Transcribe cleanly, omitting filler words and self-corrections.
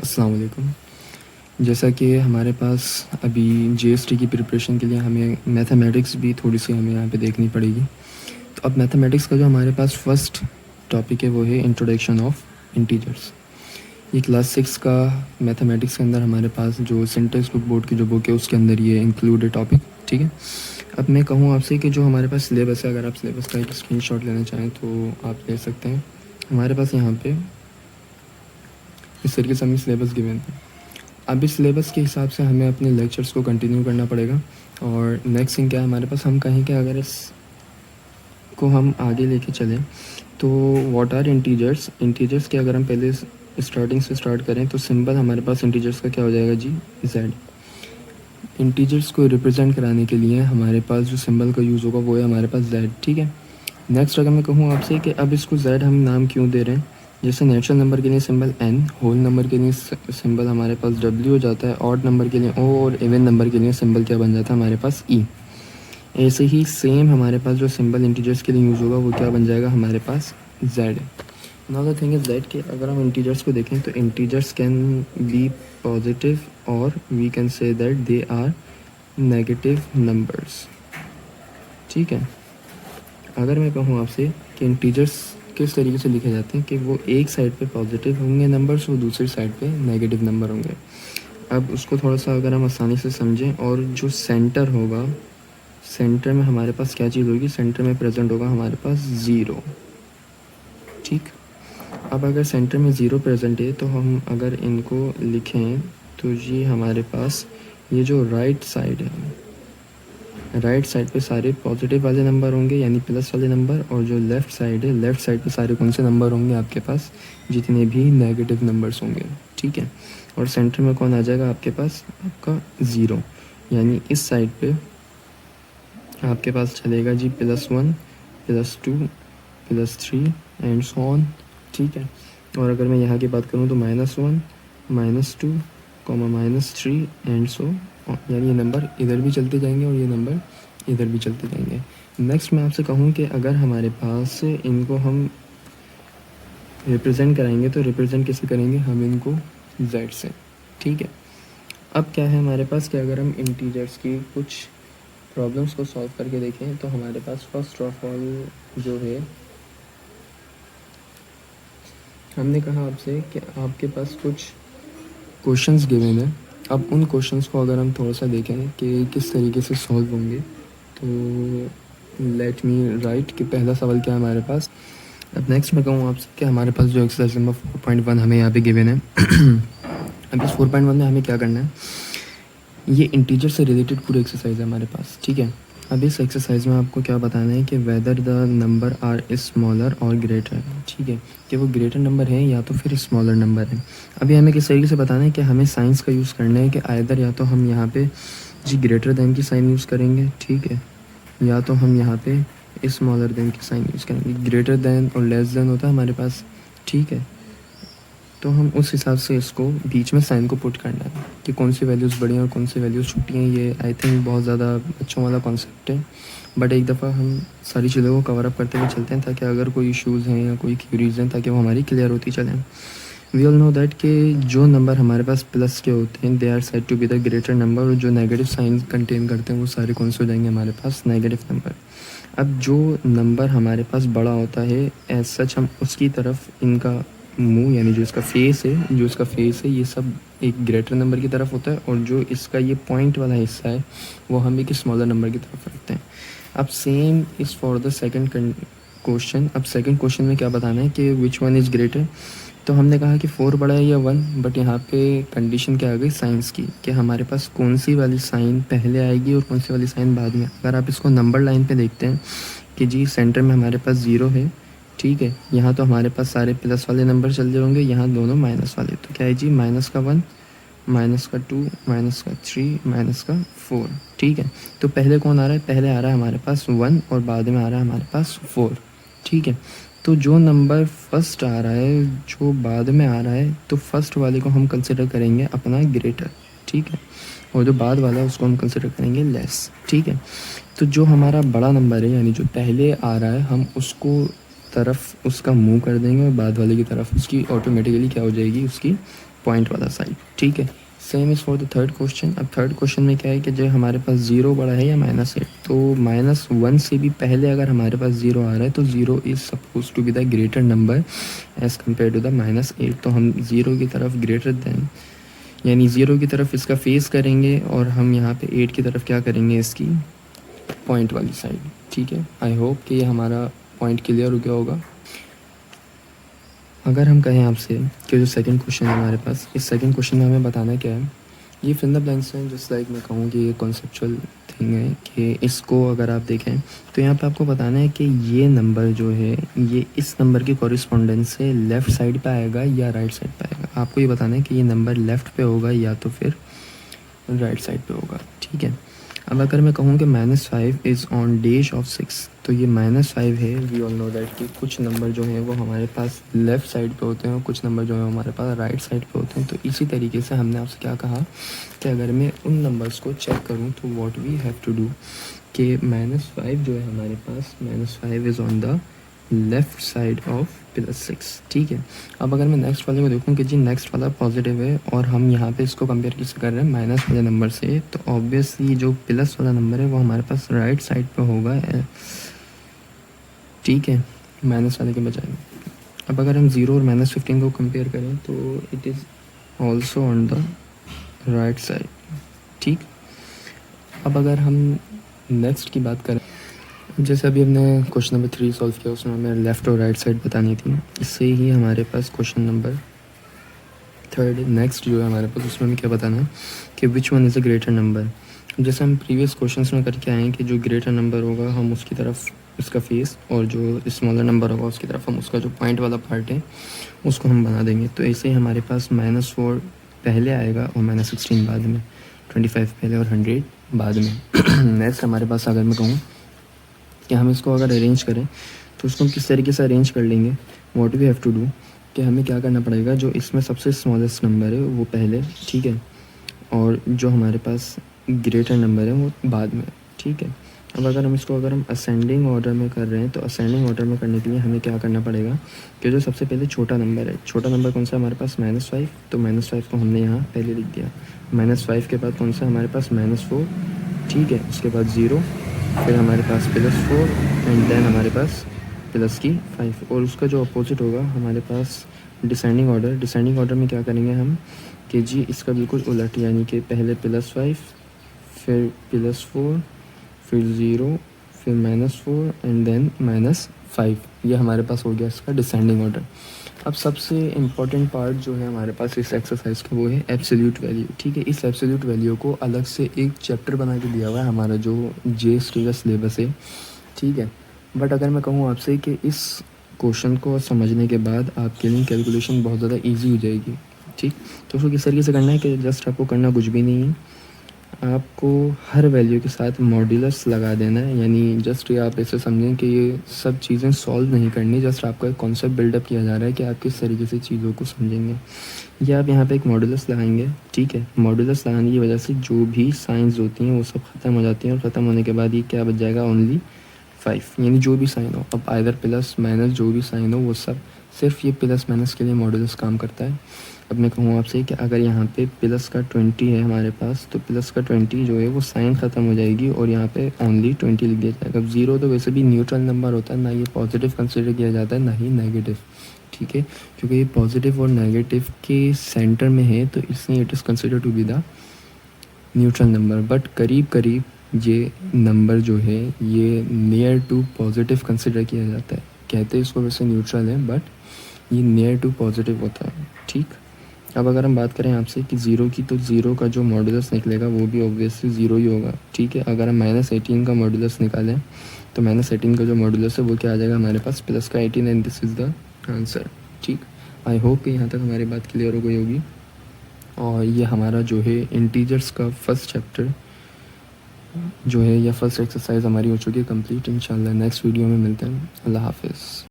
अस्सलाम वालेकुम। जैसा कि हमारे पास अभी जीएसटी की प्रिपरेशन के लिए हमें मैथमेटिक्स भी थोड़ी सी हमें यहाँ पे देखनी पड़ेगी। तो अब मैथमेटिक्स का जो हमारे पास फर्स्ट टॉपिक है वो है इंट्रोडक्शन ऑफ इंटीजर्स। ये क्लास 6 का मैथमेटिक्स के अंदर हमारे पास जो सिंटेक्स बुक बोर्ड की जो बुक है उसके अंदर ये इंक्लूडेड टॉपिक, ठीक है। अब मैं कहूँ आपसे कि जो हमारे पास सिलेबस है, अगर आप सिलेबस का एक स्क्रीनशॉट लेना चाहें तो आप ले सकते हैं। हमारे पास यहाँ पे इस तरीके से हमें सिलेबस गिवन है। अब इस सिलेबस के हिसाब से हमें अपने लेक्चर्स को कंटिन्यू करना पड़ेगा। और नेक्स्ट थिंग क्या है हमारे पास, हम कहें कि अगर इस को हम आगे लेके चलें तो व्हाट आर इंटीजर्स। इंटीजर्स के अगर हम पहले स्टार्टिंग से स्टार्ट करें तो सिंबल हमारे पास इंटीजर्स का क्या हो जाएगा जी, जेड। इंटीजर्स को रिप्रेजेंट कराने के लिए हमारे पास जो सिंबल का यूज़ होगा वो है हमारे पास जेड, ठीक है। नेक्स्ट अगर मैं कहूँ आपसे कि अब इसको जेड हम नाम क्यों दे रहे हैं, जैसे नेचुरल नंबर के लिए सिंबल एन, होल नंबर के लिए सिंबल हमारे पास डब्ल्यू हो जाता है, ऑड नंबर के लिए ओ और इवन नंबर के लिए सिंबल क्या बन जाता है हमारे पास ई। ऐसे ही सेम हमारे पास जो सिंबल इंटीजर्स के लिए यूज़ होगा वो क्या बन जाएगा हमारे पास, Z. Now the thing is that कि अगर हम इंटीजर्स को देखें तो इंटीजर्स कैन बी पॉजिटिव और we can say that they are negative numbers, ठीक है। अगर मैं कहूँ आपसे कि इंटीजर्स किस तरीके से लिखे जाते हैं कि वो एक साइड पे पॉजिटिव होंगे नंबर्स और दूसरी साइड पे नेगेटिव नंबर होंगे। अब उसको थोड़ा सा अगर हम आसानी से समझें, और जो सेंटर होगा, सेंटर में हमारे पास क्या चीज़ होगी, सेंटर में प्रेजेंट होगा हमारे पास ज़ीरो, ठीक। अब अगर सेंटर में ज़ीरो प्रेजेंट है तो हम अगर इनको लिखें तो ये हमारे पास ये जो राइट साइड है, राइट साइड पे सारे पॉजिटिव वाले नंबर होंगे यानी प्लस वाले नंबर, और जो लेफ़्ट साइड है, लेफ़्ट साइड पे सारे कौन से नंबर होंगे आपके पास, जितने भी नेगेटिव नंबर्स होंगे, ठीक है। और सेंटर में कौन आ जाएगा आपके पास, आपका ज़ीरो, यानी इस साइड पे आपके पास चलेगा जी +1 +2 +3 एंड सो ऑन, ठीक है। और अगर मैं यहाँ की बात करूँ तो -1 -2 -3 एंड सो, यानी ये नंबर इधर भी चलते जाएंगे और ये नंबर इधर भी चलते जाएंगे। नेक्स्ट मैं आपसे कहूँ कि अगर हमारे पास इनको हम रिप्रेजेंट कराएंगे तो रिप्रेजेंट कैसे करेंगे, हम इनको जेड से, ठीक है। अब क्या है हमारे पास कि अगर हम इंटीजर्स की कुछ प्रॉब्लम्स को सॉल्व करके देखें तो हमारे पास फर्स्ट ऑफ ऑल जो है, हमने कहा आपसे कि आपके पास कुछ क्वेश्चंस गिवन है। अब उन क्वेश्चंस को अगर हम थोड़ा सा देखें कि किस तरीके से सॉल्व होंगे, तो लेट मी राइट कि पहला सवाल क्या है हमारे पास। अब नेक्स्ट मैं कहूँ आपसे कि हमारे पास जो एक्सरसाइज नंबर 4.1 हमें यहाँ पे गिवन है। अब इस 4.1 में हमें क्या करना है, ये इंटीजर से रिलेटेड पूरी एक्सरसाइज है हमारे पास, ठीक है। अब इस एक्सरसाइज में आपको क्या बताना है कि whether the number are smaller और ग्रेटर, ठीक है, कि वो ग्रेटर नंबर है या तो फिर स्मॉलर नंबर है। अभी हमें किस तरीके से बताना है कि हमें साइंस का यूज़ करना है कि आइदर या तो हम यहाँ पे जी ग्रेटर दैन की साइन यूज़ करेंगे, ठीक है, या तो हम यहाँ पे स्मॉलर देन की साइन यूज़ करेंगे। ग्रेटर दैन और लेस देन होता है हमारे पास, ठीक है, तो हम उस हिसाब से इसको बीच में साइन को पुट करना है कि कौन सी वैल्यूज़ बड़ी हैं और कौन सी वैल्यूज़ छोटी हैं। ये आई थिंक बहुत ज़्यादा बच्चों वाला कॉन्सेप्ट है, बट एक दफ़ा हम सारी चीज़ों को कवर अप करते हुए चलते हैं ताकि अगर कोई इश्यूज़ हैं या कोई क्यूरीज हैं ताकि वो हमारी क्लियर होती चलें। वी ऑल नो दैट कि जो नंबर हमारे पास प्लस के होते हैं they are said to be the greater number, और जो नेगेटिव साइन कंटेन करते हैं वो सारे कौन से हो जाएंगे हमारे पास, नेगेटिव नंबर। अब जो नंबर हमारे पास बड़ा होता है एज सच हम उसकी तरफ इनका मुंह यानी जो इसका फेस है, ये सब एक ग्रेटर नंबर की तरफ होता है, और जो इसका ये पॉइंट वाला हिस्सा है वो हम एक स्मॉलर नंबर की तरफ रखते हैं। अब same is for the second question. अब सेकंड क्वेश्चन में क्या बताना है कि विच वन इज़ ग्रेटर, तो हमने कहा कि 4 बड़ा है या 1, बट यहाँ पे कंडीशन क्या आ गई साइंस की कि हमारे पास कौन सी वाली साइन पहले आएगी और कौन सी वाली साइन बाद में। अगर आप इसको नंबर लाइन पे देखते हैं कि जी सेंटर में हमारे पास 0 है, ठीक है, यहाँ तो हमारे पास सारे प्लस वाले नंबर चल रहे होंगे, यहाँ दोनों माइनस वाले, तो क्या है जी -1 -2 -3 -4, ठीक है। तो पहले कौन आ रहा है, पहले आ रहा है हमारे पास 1 और बाद में आ रहा है हमारे पास 4, ठीक है। तो जो नंबर फर्स्ट आ रहा है, जो बाद में आ रहा है, तो फर्स्ट वाले को हम कंसिडर करेंगे अपना ग्रेटर, ठीक है, और जो बाद वाला है उसको हम कंसिडर करेंगे लेस, ठीक है। तो जो हमारा बड़ा नंबर है यानी जो पहले आ रहा है हम उसको तरफ उसका मुंह कर देंगे और बाद वाले की तरफ उसकी ऑटोमेटिकली क्या हो जाएगी, उसकी पॉइंट वाला साइड, ठीक है। Same is for the third question. अब थर्ड क्वेश्चन में क्या है कि जो हमारे पास ज़ीरो बड़ा है या -8, तो -1 से भी पहले अगर हमारे पास ज़ीरो आ रहा है तो zero is suppose to be the greater number as compare to the -8। तो हम ज़ीरो की तरफ ग्रेटर दैन यानी ज़ीरो की तरफ इसका फेस करेंगे और हम यहाँ पे 8 की तरफ क्या करेंगे, इसकी पॉइंट वाली साइड, ठीक है। आई होप कि ये हमारा पॉइंट क्लियर हो गया होगा। अगर हम कहें आपसे कि जो सेकंड क्वेश्चन है हमारे पास, इस सेकंड क्वेश्चन में हमें बताना क्या है, ये फिल इन द ब्लैंक्स है। जस्ट लाइक मैं कहूँ कि ये कॉन्सेप्चुअल थिंग है कि इसको अगर आप देखें तो यहाँ पे आपको बताना है कि ये नंबर जो है ये इस नंबर की कॉरिस्पोंडेंस से लेफ़्ट साइड पे आएगा या राइट साइड पे आएगा। आपको ये बताना है कि ये नंबर लेफ़्ट पे होगा या तो फिर राइट साइड पे होगा, ठीक है। अब अगर मैं कहूँ कि -5 इज़ ऑन डैश ऑफ 6, तो ये -5 है। वी ऑल नो दैट कि कुछ नंबर जो हैं वो हमारे पास लेफ़्ट साइड पे होते हैं और कुछ नंबर जो है हमारे पास राइट साइड पे होते हैं। तो इसी तरीके से हमने आपसे क्या कहा कि अगर मैं उन नंबर्स को चेक करूँ तो what we have to do कि -5 जो है हमारे पास, -5 is on the left side of +6, ठीक है। अब अगर मैं नेक्स्ट वाले को देखूँ कि जी नेक्स्ट वाला पॉजिटिव है और हम यहाँ पे इसको कंपेयर किससे कर रहे हैं, माइनस वाले नंबर से, तो ऑब्वियसली जो प्लस वाला नंबर है वो हमारे पास राइट साइड पे होगा, ठीक है, माइनस वाले के बजाय। अब अगर हम 0 और -15 को कंपेयर करें तो it is also on the right side, ठीक। अब अगर हम नेक्स्ट की बात करें, जैसे अभी हमने क्वेश्चन नंबर 3 सॉल्व किया, उसमें हमें लेफ़्ट और राइट साइड बतानी थी। इससे ही हमारे पास क्वेश्चन नंबर थर्ड नेक्स्ट जो है हमारे पास, उसमें हमें क्या बताना है कि which one is a greater number. जैसे हम प्रीवियस क्वेश्चंस में करके आए हैं कि जो ग्रेटर नंबर होगा हम उसकी तरफ उसका फेस, और जो स्मॉलर नंबर होगा उसकी तरफ हम उसका जो पॉइंट वाला पार्ट है उसको हम बना देंगे। तो ऐसे ही हमारे पास -4 पहले आएगा और -16 बाद में, 25 पहले और 100 बाद में। नेक्स्ट हमारे पास अगर मैं कहूँ कि हम इसको अगर अरेंज करें तो उसको हम किस तरीके से अरेंज कर लेंगे, what we have to do कि हमें क्या करना पड़ेगा, जो इसमें सबसे स्मॉलेस्ट नंबर है वो पहले, ठीक है, और जो हमारे पास ग्रेटर नंबर है वो बाद में, ठीक है। अब अगर हम असेंडिंग ऑर्डर में कर रहे हैं तो असेंडिंग ऑर्डर में करने के लिए हमें क्या करना पड़ेगा कि जो सबसे पहले छोटा नंबर है, छोटा नंबर कौन सा हमारे पास, -5, तो -5 को हमने यहाँ पहले लिख दिया। -5 के बाद कौन सा हमारे पास, -4, ठीक है, उसके बाद 0, फिर हमारे पास +4 एंड देन हमारे पास +5, और उसका जो अपोजिट होगा हमारे पास डिसेंडिंग ऑर्डर। डिसेंडिंग ऑर्डर में क्या करेंगे हम कि जी इसका बिल्कुल उलट, यानी कि पहले +5, फिर +4, फिर 0, फिर -4 एंड देन -5। ये हमारे पास हो गया इसका डिसेंडिंग ऑर्डर। अब सबसे इम्पॉर्टेंट पार्ट जो है हमारे पास इस एक्सरसाइज का वो है एब्सोल्यूट वैल्यू, ठीक है। इस एब्सोल्यूट वैल्यू को अलग से एक चैप्टर बना के दिया हुआ है हमारा जो JST का सिलेबस है, ठीक है। बट अगर मैं कहूँ आपसे कि इस क्वेश्चन को समझने के बाद आपके लिए कैलकुलेशन बहुत ज़्यादा ईजी हो जाएगी, ठीक। तो उसको किस तरीके से करना है कि जस्ट आपको करना कुछ भी नहीं है, आपको हर वैल्यू के साथ मॉड्यूलस लगा देना है। यानी जस्ट ये आप ऐसे समझें कि ये सब चीज़ें सॉल्व नहीं करनी, जस्ट आपका एक कॉन्सेप्ट बिल्डअप किया जा रहा है कि आप किस तरीके से चीज़ों को समझेंगे। ये आप यहाँ पे एक मॉड्यूलस लगाएंगे, ठीक है। मॉड्यूलस लगाने की वजह से जो भी साइंस होती हैं वो सब ख़त्म हो जाती हैं, और ख़त्म होने के बाद ये क्या बच जाएगा, ओनली 5, यानी जो भी साइन हो, अब आइदर प्लस माइनस जो भी साइन हो वो सब, सिर्फ ये प्लस माइनस के लिए मॉड्यूलस काम करता है। अब मैं कहूँ आपसे कि अगर यहाँ पे प्लस का 20 है हमारे पास, तो प्लस का 20 जो है वो साइन ख़त्म हो जाएगी और यहाँ पे ओनली 20 लिख दिया जाएगा। अब 0 तो वैसे भी न्यूट्रल नंबर होता है, ना ये पॉजिटिव कंसिडर किया जाता है ना ही नेगेटिव, ठीक है, क्योंकि ये पॉजिटिव और नेगेटिव के सेंटर में है, तो इसलिए it is consider to be the neutral number. But करीब करीब ये नंबर जो है ये नियर टू पॉजिटिव कंसिडर किया जाता है। कहते हैं इसको वैसे न्यूट्रल है, बट ये नियर टू पॉजिटिव होता है, ठीक। अब अगर हम बात करें आपसे कि 0 की, तो 0 का जो मॉड्यूलस निकलेगा वो भी ऑब्वियसली 0 ही होगा, ठीक है। अगर हम -18 का मॉड्यूलस निकालें तो -18 का जो मॉड्यूलस है वो क्या आ जाएगा हमारे पास, प्लस का 18, and this is the answer, ठीक। आई होप कि यहाँ तक हमारी बात क्लियर हो गई होगी। और ये हमारा जो है इंटीजर्स का फर्स्ट चैप्टर जो है या फर्स्ट एक्सरसाइज हमारी हो चुकी है कंप्लीट। इंशाल्लाह नेक्स्ट वीडियो में मिलते हैं। अल्लाह हाफिज़।